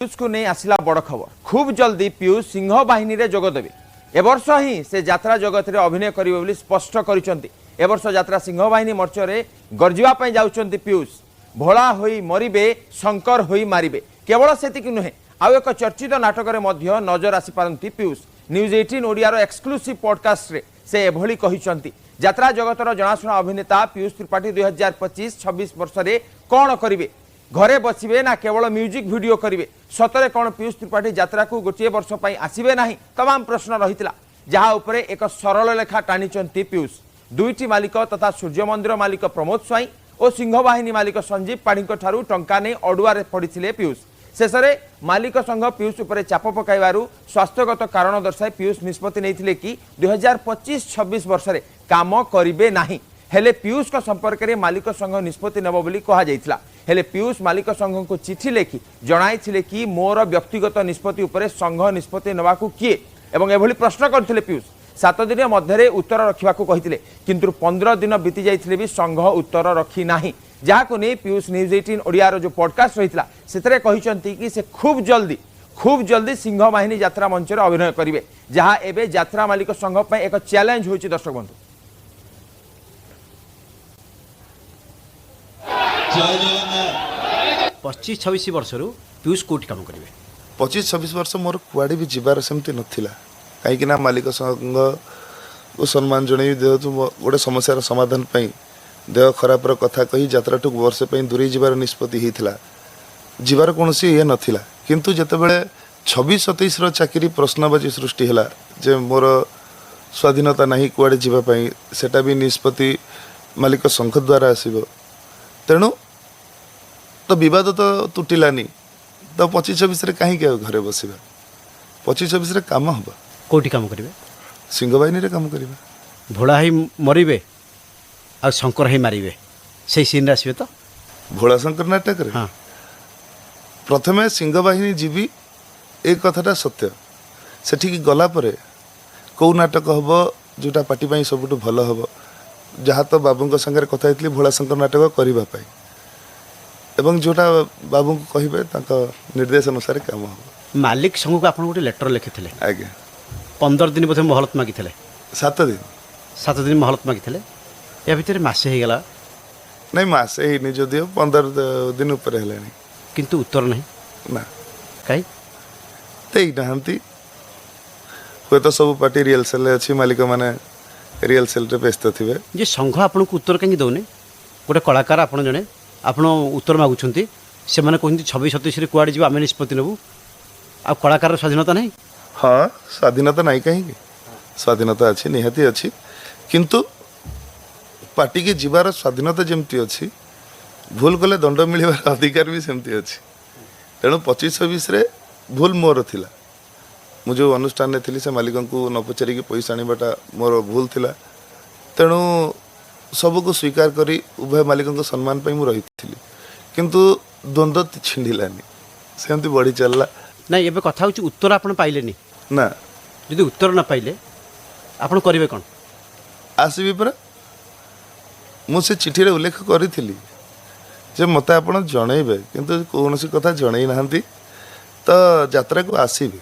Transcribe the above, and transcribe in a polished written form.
पीयूष को नहीं आसला बड़ खबर खूब जल्दी पीयूष सिंह बाहिनी रे जोगदेवे एवर्ष ही से यात्रा जगत रे अभिनय करिवे बोली स्पष्ट करिसंती। एवर्ष यात्रा सिंह बाहिनी मंच रे गर्जिबा पई जाउचंती पीयूष। भोला होई मरिबे शंकर होई मारिबे केवल सेतिक नुहे आउ एक चर्चित नाटक रे मध्य नजर आसी पारंती पीयूष। न्यूज 18 ओडिया रो एक्सक्लूसिव पॉडकास्ट रे से एभली कहिसंती। यात्रा जगतर जनाशुना अभिनेता पीयूष त्रिपाठी 2025-26 वर्ष रे कोन करिवे घरे बसबे ना केवल म्यूजिक वीडियो करेंगे सतरे कौन पीयूष त्रिपाठी यात्रा को गोटे वर्ष आसबे ना तमाम प्रश्न रही जहाँ उपरे एक सरल लेखा टाणी पीयूष। दुईटी मालिक तथा सूर्य मंदिर मालिक प्रमोद स्वाई और सिंह बाहिनी मालिक संजीव पाढ़ी टंका नहीं अड़ुआ पड़ते पीयूष। शेष में मालिक संघ पीयूष उपर चाप पकाइबारु स्वास्थ्यगत कारण दर्शाई पीयूष निष्पत्ति नहीं कि 2025-26 वर्ष में काम करेंगे ना। हेले पीयूष का संपर्क में मालिक संघ निष्पत्ति नेब बोली कहा जाइथिला। हेले पीयूष मालिक संघ को चिठी लेखि जणाइथिले कि मोर व्यक्तिगत निष्पत्ति उपरे संघ निष्पत्ति नेबाकू किए एवं एभली प्रश्न करथिले पीयूष। 7 दिन मध्य उत्तर रखिबाकू कहिथिले किंतु 15 दिन बीती जाइथिले भी संघ उत्तर रखी नाही। जहाको नै पीयूष न्यूज 18 ओडिया रो जो पॉडकास्ट रहितला सेतरे कहिसंती कि से खूब जल्दी सिंह बाहिनी यात्रा मंच रे अभिनय करिवे जहां एबे यात्रा मालिक संघ पय एक चैलेंज होइछि। दर्शक बंधु 25-26 वर्ष पीयूष कोटी काम करेंगे 25-26 वर्ष मोर कुआड़े भी जीवार सेमती नथिला कहीं मालिक संघ को सम्मान जन गोटे समस्यार समाधान देह खराब कथा कही यात्रा टू वर्ष दूरे जीवार निष्पत्ति होता जीवार कौन ये नाला किंतु जितेबाला 26-27 चाकरी प्रश्नबाजी सृष्टि है जे मोर स्वाधीनता नहीं कुआड़े जीवाई सेटा भी निष्पत्ति मालिक संघ द्वारा आसब तेणु तो विवाद तो तुटिलानी तो 25-26 कहीं घरे बसवा 25-26 काम हम कोटी काम करेंगे सिंह बाहिनी काम करेंगे भोला ही मरिबे आ शंकर ही मारिबे से सीन आसबे तो भोला शंकर नाटक रे हाँ प्रथमे सिंह बाहिनी जीवी एक कथाटा सत्य सेठी गला परे कौ नाटक हम जोटा पार्टी सबुठ भल हम जहाँ तो बाबू संगे कथा होती भोला शंकर नाटक करने एवं जोटा बाबू को कहे निर्देश अनुसार काम हम मालिक संघ को आप गोटे लेटर लिखी थे आज्ञा 15 दिन बोधे महलत मागी 7 दिन 7 दिन महलत मागी या भितर मसे हो गला नहीं मसे ही जदिव 15 दिन उपर है किंतु उत्तर नहीं ना कहीं देई नहांती हुए तो सब पार्टी रिहर्सल अच्छी मालिक माने रिहर्सल व्यस्त थे जे संघ आपन को उत्तर कहीं दौने गोटे कलाकार आपन जने आपन उत्तर मागुंट से मैंने कहते 26-27 कुआड़े जी आम निष्पत्ति नेबू आ कलाकार स्वाधीनता नहीं। हाँ स्वाधीनता नहीं कहीं स्वाधीनता अच्छी निहाती अच्छी किंतु पार्टी की जीवार स्वाधीनता जमती अच्छी भूल कले दंड मिलवार अधिकार भी सेमती अच्छी तेणु 25-26 भूल मोर थिला मु जो अनुष्ठान में थी से मालिक को न पचारिक पैसा आनवाटा मोर भूल थिला तेणु सबको स्वीकार करी उभय मालिक सम्मान पर रही किंतु द्वंद्व छिंडिलानी सेमती बढ़ी चलला नहीं एबे कथा होची उत्तर आपन पाइले नी ना यदि उत्तर ना पाइले आपन करिवे कोन आसबी पर मुझे चिठी रे उल्लेख करी जे मते आपन जणैबे किंतु कौन सी कथा जणै नहांती तो यात्रा को आसबे